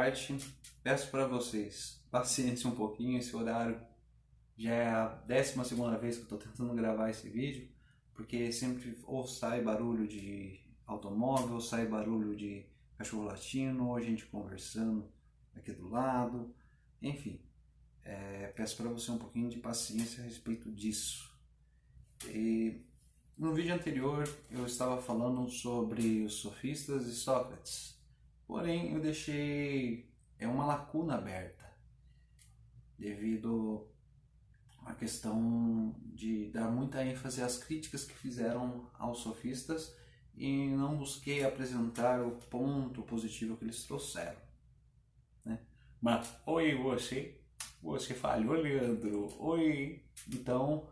parte, peço para vocês paciência um pouquinho. Esse horário já é a 12ª vez que eu estou tentando gravar esse vídeo, porque sempre ou sai barulho de automóvel, ou sai barulho de cachorro latindo, ou a gente conversando aqui do lado, enfim. Peço para você um pouquinho de paciência a respeito disso. E no vídeo anterior eu estava falando sobre os sofistas e Sócrates, porém eu deixei uma lacuna aberta devido à questão de dar muita ênfase às críticas que fizeram aos sofistas e não busquei apresentar o ponto positivo que eles trouxeram, né? Mas, oi você falhou, Leandro, oi! Então,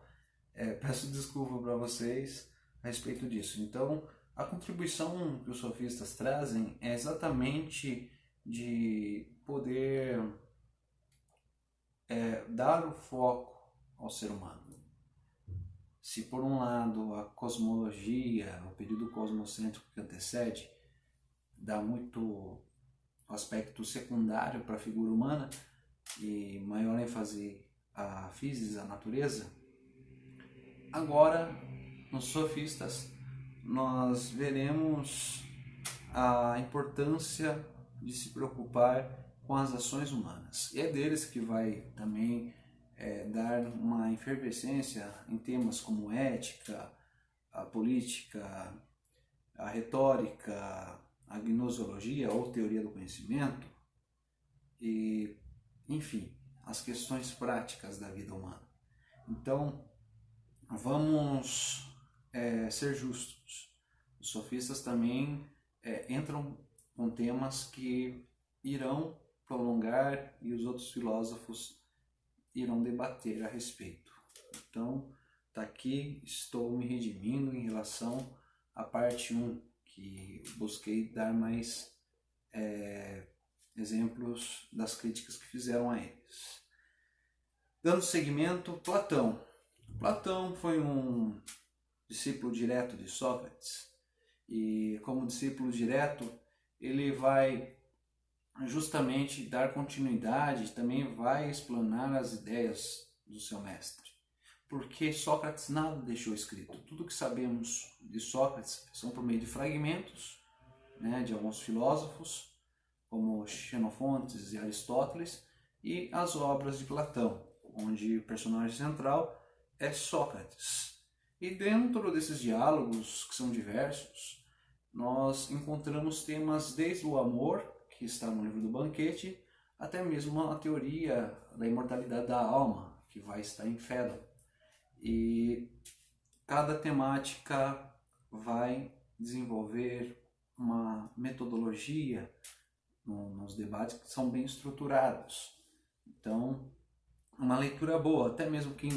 peço desculpa para vocês a respeito disso. Então, a contribuição que os sofistas trazem é exatamente de poder dar o foco ao ser humano. Se por um lado a cosmologia, o período cosmocêntrico que antecede, dá muito aspecto secundário para a figura humana e maior ênfase à física, à natureza, agora, nos sofistas, nós veremos a importância de se preocupar com as ações humanas. E é deles que vai também dar uma efervescência em temas como ética, a política, a retórica, a gnoseologia ou teoria do conhecimento e, enfim, as questões práticas da vida humana. Então, vamos ser justos. Os sofistas também entram com temas que irão prolongar e os outros filósofos irão debater a respeito. Então, tá aqui, estou me redimindo em relação à parte 1, que busquei dar mais exemplos das críticas que fizeram a eles. Dando seguimento, Platão. Platão foi um discípulo direto de Sócrates e, como discípulo direto, ele vai justamente dar continuidade, também vai explanar as ideias do seu mestre. Porque Sócrates nada deixou escrito. Tudo que sabemos de Sócrates são por meio de fragmentos, né, de alguns filósofos, como Xenofontes e Aristóteles, e as obras de Platão, onde o personagem central é Sócrates. E dentro desses diálogos, que são diversos, nós encontramos temas desde o amor, que está no livro do Banquete, até mesmo a teoria da imortalidade da alma, que vai estar em Fédon. E cada temática vai desenvolver uma metodologia nos debates que são bem estruturados. Então, uma leitura boa, até mesmo quem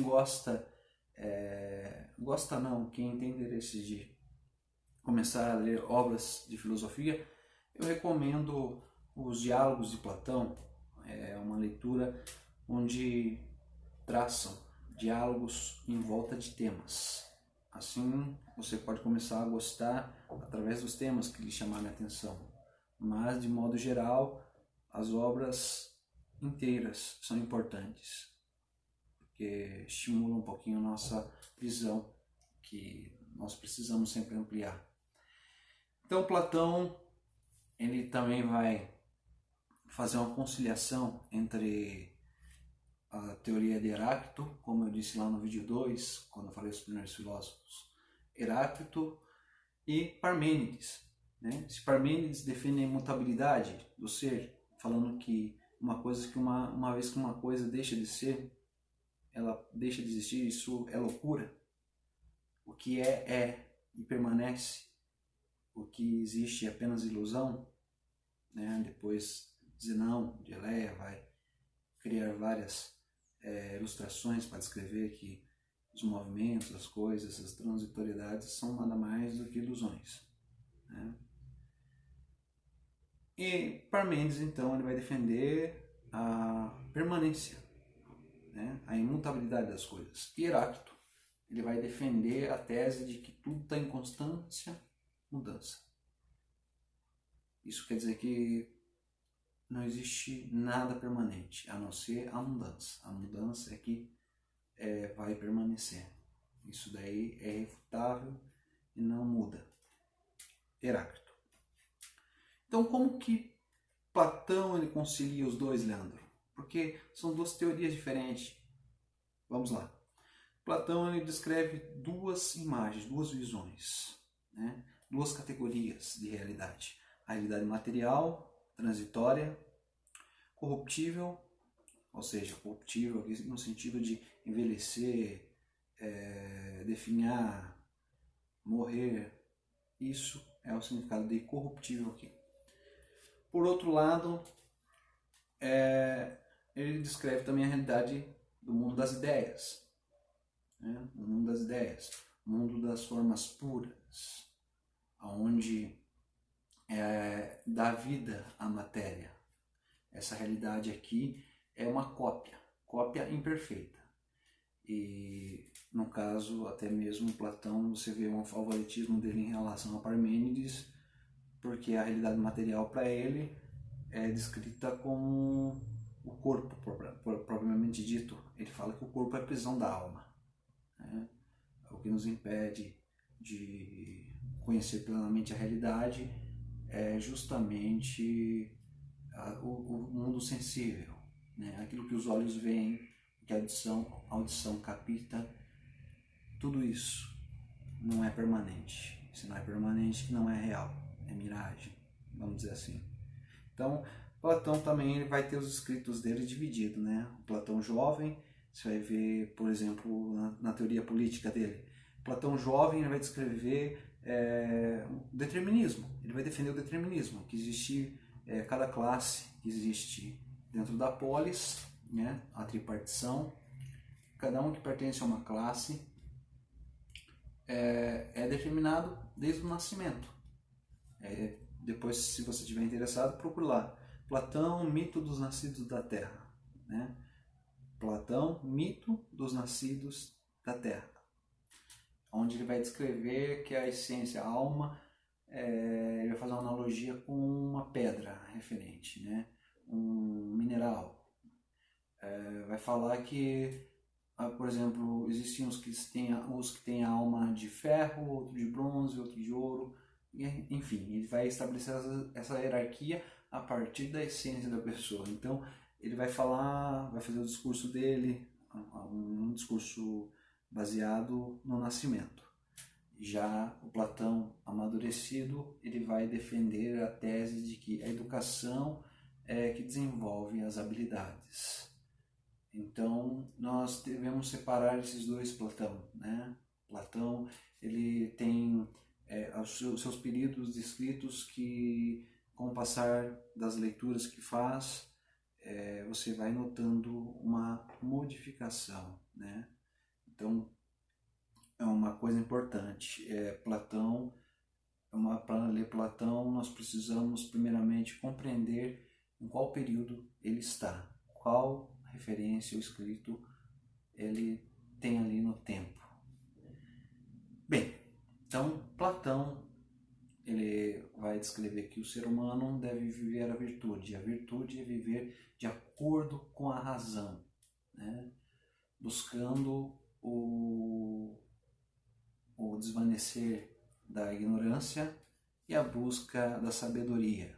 quem tem interesse de começar a ler obras de filosofia, eu recomendo os Diálogos de Platão. É uma leitura onde traçam diálogos em volta de temas. Assim, você pode começar a gostar através dos temas que lhe chamarem a atenção. Mas, de modo geral, as obras inteiras são importantes, porque estimulam um pouquinho a nossa visão, que nós precisamos sempre ampliar. Então, Platão, ele também vai fazer uma conciliação entre a teoria de Heráclito, como eu disse lá no vídeo 2, quando eu falei dos primeiros filósofos, Heráclito e Parmênides. Né? Se Parmênides defende a imutabilidade do ser, falando que uma vez que uma coisa deixa de ser, ela deixa de existir, isso é loucura. O que é e permanece. O que existe é apenas ilusão. Né? Depois, Zenão de Eleia vai criar várias ilustrações para descrever que os movimentos, as coisas, as transitoriedades são nada mais do que ilusões. Né? E Parmênides, então, ele vai defender a permanência, né? A imutabilidade das coisas. E Heráclito, ele vai defender a tese de que tudo está em constância mudança. Isso quer dizer que não existe nada permanente, a não ser a mudança. A mudança é que vai permanecer. Isso daí é irrefutável e não muda. Heráclito. Então, como que Platão ele concilia os dois, Leandro? Porque são duas teorias diferentes. Vamos lá. Platão ele descreve duas imagens, duas visões, né? Duas categorias de realidade. A realidade material, transitória, corruptível, ou seja, corruptível no sentido de envelhecer, definhar, morrer. Isso é o significado de corruptível aqui. Por outro lado, ele descreve também a realidade do mundo das ideias, né? O mundo das ideias, o mundo das formas puras, onde dá vida à matéria. Essa realidade aqui é uma cópia imperfeita. E no caso, até mesmo Platão, você vê um favoritismo dele em relação a Parmênides, porque a realidade material para ele é descrita como o corpo, propriamente dito. Ele fala que o corpo é a prisão da alma, né? O que nos impede de conhecer plenamente a realidade é justamente o mundo sensível, né? Aquilo que os olhos veem, que a audição capta, tudo isso não é permanente. Se não é permanente, não é real, é miragem, vamos dizer assim. Então, Platão também ele vai ter os escritos dele divididos, né? O Platão jovem, você vai ver, por exemplo, na teoria política dele. Platão jovem ele vai descrever o determinismo. Ele vai defender o determinismo, que existe cada classe que existe dentro da polis, né? A tripartição. Cada um que pertence a uma classe é determinado desde o nascimento. Depois, se você estiver interessado, procure lá. Platão, mito dos nascidos da Terra, né? Platão, mito dos nascidos da Terra, onde ele vai descrever que a essência, a alma, ele vai fazer uma analogia com uma pedra referente, né? Um mineral. Vai falar que, por exemplo, existem os que têm a alma de ferro, outro de bronze, outro de ouro, enfim, ele vai estabelecer essa hierarquia a partir da essência da pessoa. Então, ele vai falar, vai fazer o discurso dele, um discurso baseado no nascimento. Já o Platão amadurecido, ele vai defender a tese de que a educação é que desenvolve as habilidades. Então, nós devemos separar esses dois Platão, né? Platão, ele tem os seus períodos descritos que, com o passar das leituras que faz, você vai notando uma modificação, né? Então, é uma coisa importante. Platão, para ler Platão, nós precisamos primeiramente compreender em qual período ele está, qual referência ou escrito ele tem ali no tempo. Bem, então Platão ele vai descrever que o ser humano deve viver a virtude é viver de acordo com a razão, né? Buscando o desvanecer da ignorância e a busca da sabedoria.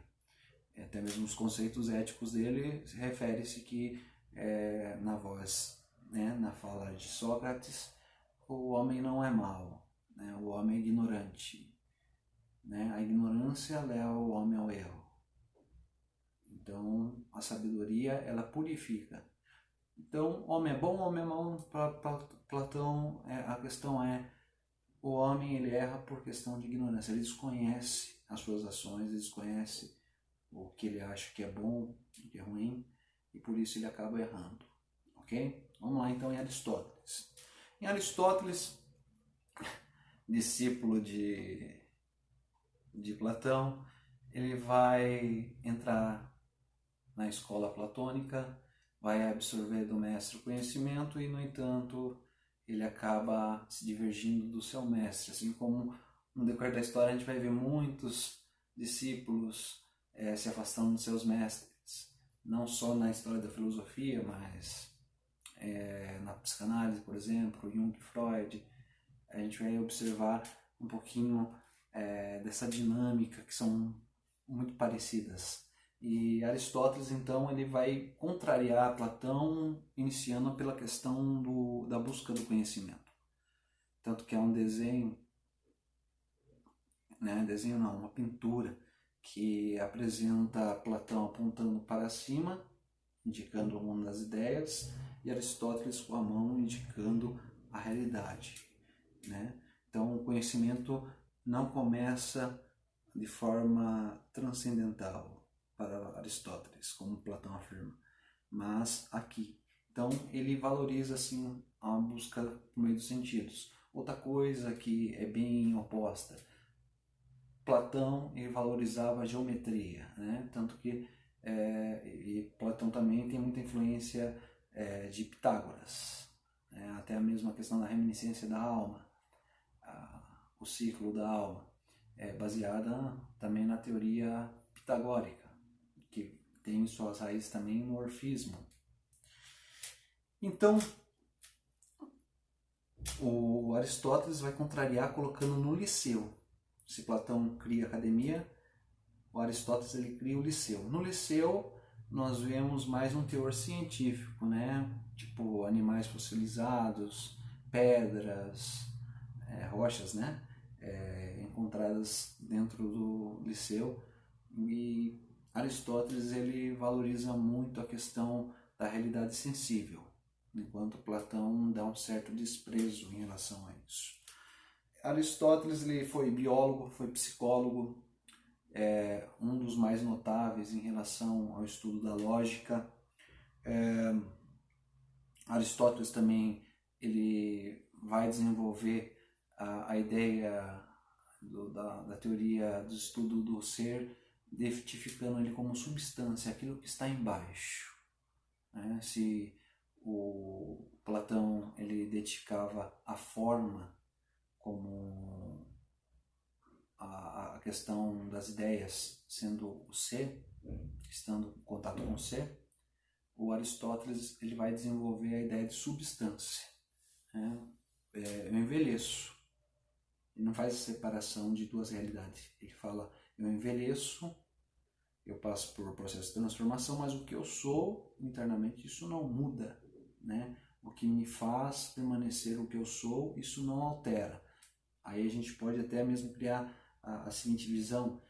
Até mesmo os conceitos éticos dele refere-se que na voz, né, na fala de Sócrates, o homem não é mau, né? O homem é ignorante, né? A ignorância leva o homem ao erro. Então, a sabedoria, ela purifica. Então, homem é bom, homem é mau? Para Platão, a questão é, o homem ele erra por questão de ignorância. Ele desconhece as suas ações, ele desconhece o que ele acha que é bom, o que é ruim, e por isso ele acaba errando. Ok? Vamos lá então em Aristóteles. Em Aristóteles, discípulo de Platão, ele vai entrar na escola platônica, vai absorver do mestre o conhecimento e, no entanto, ele acaba se divergindo do seu mestre. Assim como no decorrer da história a gente vai ver muitos discípulos se afastando dos seus mestres. não só na história da filosofia, mas na psicanálise, por exemplo, Jung, Freud, a gente vai observar um pouquinho dessa dinâmica que são muito parecidas. E Aristóteles, então, ele vai contrariar Platão, iniciando pela questão da busca do conhecimento. Tanto que é um desenho, né? Desenho não, uma pintura que apresenta Platão apontando para cima, indicando o mundo das ideias, e Aristóteles com a mão indicando a realidade, né? Então o conhecimento não começa de forma transcendental para Aristóteles, como Platão afirma, mas aqui. Então ele valoriza assim a busca por meio dos sentidos. Outra coisa que é bem oposta, Platão ele valorizava a geometria, né? Tanto que e Platão também tem muita influência de Pitágoras, né? Até a mesma questão da reminiscência da alma, o ciclo da alma, é baseada também na teoria pitagórica, que tem suas raízes também no orfismo. Então, o Aristóteles vai contrariar colocando no Liceu. Se Platão cria a academia, o Aristóteles ele cria o Liceu. No Liceu nós vemos mais um teor científico, né? Tipo animais fossilizados, pedras, rochas, né? Encontradas dentro do Liceu. E Aristóteles ele valoriza muito a questão da realidade sensível, enquanto Platão dá um certo desprezo em relação a isso. Aristóteles ele foi biólogo, foi psicólogo, um dos mais notáveis em relação ao estudo da lógica. Aristóteles também ele vai desenvolver a ideia da teoria do estudo do ser, identificando ele como substância, aquilo que está embaixo, né? Se o Platão ele identificava a forma como a questão das ideias sendo o ser, estando em contato com o ser, o Aristóteles ele vai desenvolver a ideia de substância, né? Eu envelheço. Ele não faz a separação de duas realidades. Ele fala, eu envelheço, eu passo por um processo de transformação, mas o que eu sou internamente, isso não muda, né? O que me faz permanecer o que eu sou, isso não altera. Aí a gente pode até mesmo criar a seguinte visão,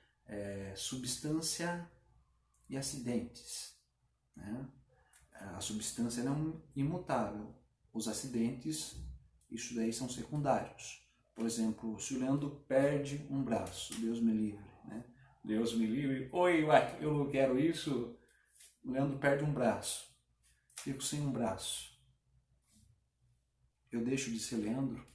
substância e acidentes, né? A substância é imutável, os acidentes, isso daí são secundários. Por exemplo, se o Leandro perde um braço, Deus me livre, né? Deus me livre, oi, ué, eu não quero isso. O Leandro perde um braço, fico sem um braço. Eu deixo de ser Leandro?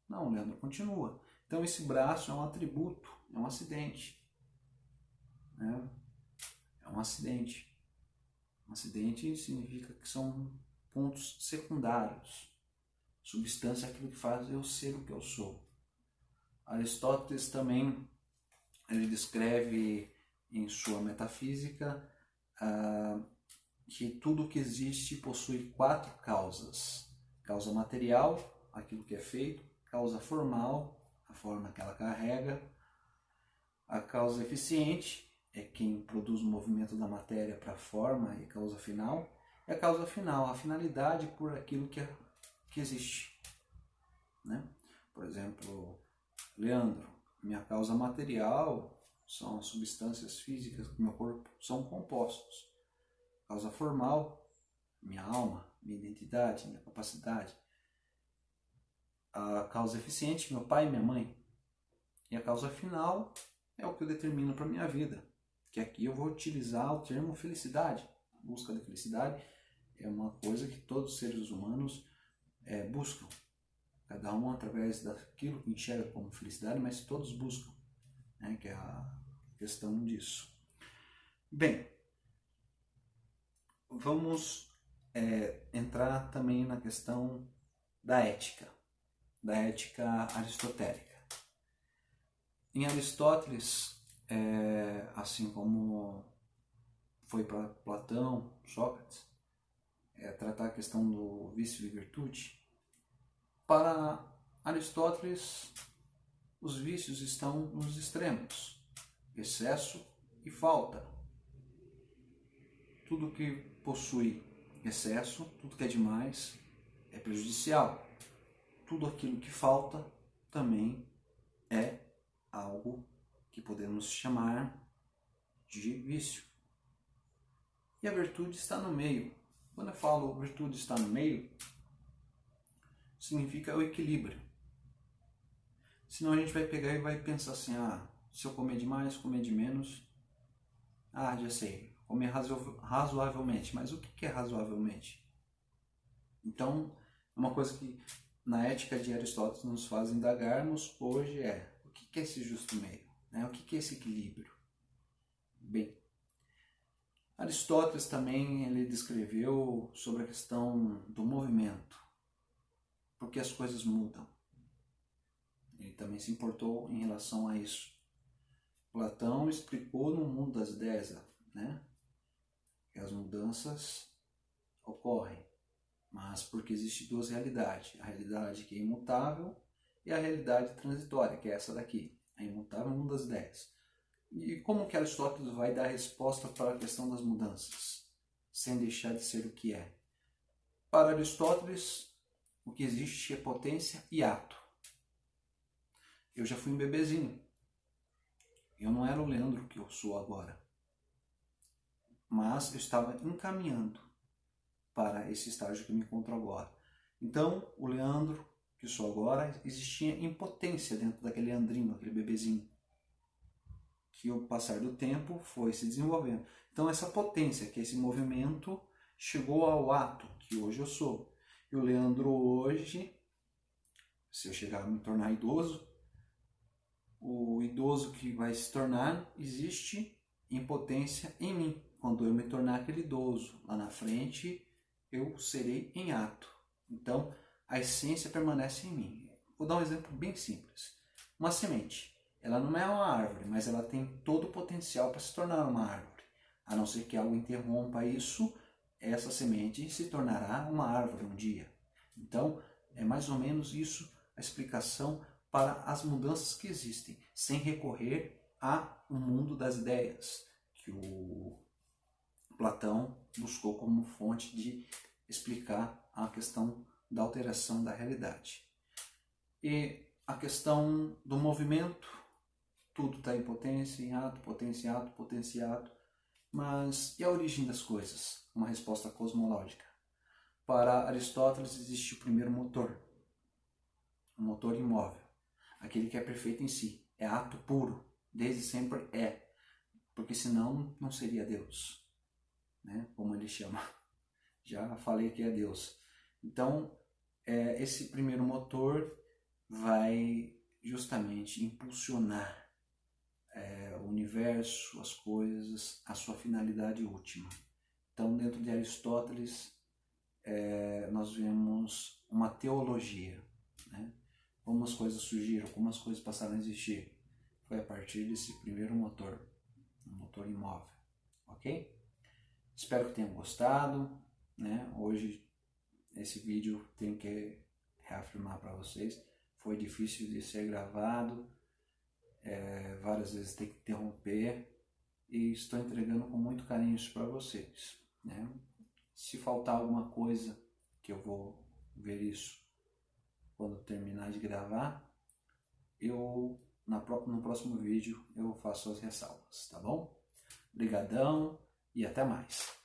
Não, o Leandro continua. Então esse braço é um atributo, é um acidente, né? É um acidente. Um acidente significa que são pontos secundários. Substância é aquilo que faz eu ser o que eu sou. Aristóteles também ele descreve em sua metafísica que tudo que existe possui 4 causas. Causa material, aquilo que é feito. Causa formal, a forma que ela carrega. A causa eficiente é quem produz o movimento da matéria para a forma e causa final. E a causa final, a finalidade por aquilo que existe, né? Por exemplo, Leandro, minha causa material são as substâncias físicas do meu corpo, são compostos. Causa formal, minha alma, minha identidade, minha capacidade. A causa eficiente, meu pai e minha mãe. E a causa final é o que eu determino para a minha vida. Que aqui eu vou utilizar o termo felicidade. A busca da felicidade é uma coisa que todos os seres humanos buscam. Cada um através daquilo que enxerga como felicidade, mas todos buscam, né? Que é a questão disso. Bem, vamos entrar também na questão da ética aristotélica. Em Aristóteles, assim como foi para Platão, Sócrates, tratar a questão do vício e virtude. Para Aristóteles, os vícios estão nos extremos, excesso e falta. Tudo que possui excesso, tudo que é demais, é prejudicial. Tudo aquilo que falta também é algo que podemos chamar de vício. E a virtude está no meio. Quando eu falo virtude está no meio, significa o equilíbrio. Senão a gente vai pegar e vai pensar assim, se eu comer demais, comer de menos, já sei, comer razoavelmente. Mas o que é razoavelmente? Então, uma coisa que na ética de Aristóteles nos faz indagarmos hoje o que é esse justo meio? Né? O que é esse equilíbrio? Bem, Aristóteles também ele descreveu sobre a questão do movimento, porque as coisas mudam. Ele também se importou em relação a isso. Platão explicou no mundo das ideias, né, que as mudanças ocorrem, mas porque existe duas realidades. A realidade que é imutável e a realidade transitória, que é essa daqui, a imutável mundo das ideias. E como que Aristóteles vai dar resposta para a questão das mudanças, sem deixar de ser o que é? Para Aristóteles, o que existe é potência e ato. Eu já fui um bebezinho. Eu não era o Leandro que eu sou agora. Mas eu estava encaminhando para esse estágio que eu me encontro agora. Então, o Leandro que eu sou agora, existia impotência dentro daquele Leandrinho, aquele bebezinho, que ao passar do tempo foi se desenvolvendo. Então, essa potência, que é esse movimento, chegou ao ato que hoje eu sou. E o Leandro hoje, se eu chegar a me tornar idoso, o idoso que vai se tornar, existe impotência em mim. Quando eu me tornar aquele idoso lá na frente, eu serei em ato. Então, a essência permanece em mim. Vou dar um exemplo bem simples. Uma semente, ela não é uma árvore, mas ela tem todo o potencial para se tornar uma árvore. A não ser que algo interrompa isso, essa semente se tornará uma árvore um dia. Então, é mais ou menos isso a explicação para as mudanças que existem, sem recorrer a um mundo das ideias, que o Platão buscou como fonte de explicar a questão da alteração da realidade. E a questão do movimento, tudo está em potência, em ato, potência, em ato, potência, em ato. Mas e a origem das coisas? Uma resposta cosmológica. Para Aristóteles existe o primeiro motor, o motor imóvel. Aquele que é perfeito em si, é ato puro, desde sempre é, porque senão não seria Deus, né? Como ele chama, já falei que é Deus. Então, esse primeiro motor vai justamente impulsionar o universo, as coisas, a sua finalidade última. Então, dentro de Aristóteles, nós vemos uma teologia, né? Como as coisas surgiram, como as coisas passaram a existir. Foi a partir desse primeiro motor, um motor imóvel, ok? Espero que tenham gostado, né? Hoje, esse vídeo tenho que reafirmar para vocês, foi difícil de ser gravado, várias vezes tem que interromper, e estou entregando com muito carinho isso para vocês, né? Se faltar alguma coisa, que eu vou ver isso quando terminar de gravar, no próximo vídeo eu faço as ressalvas, tá bom? Obrigadão e até mais.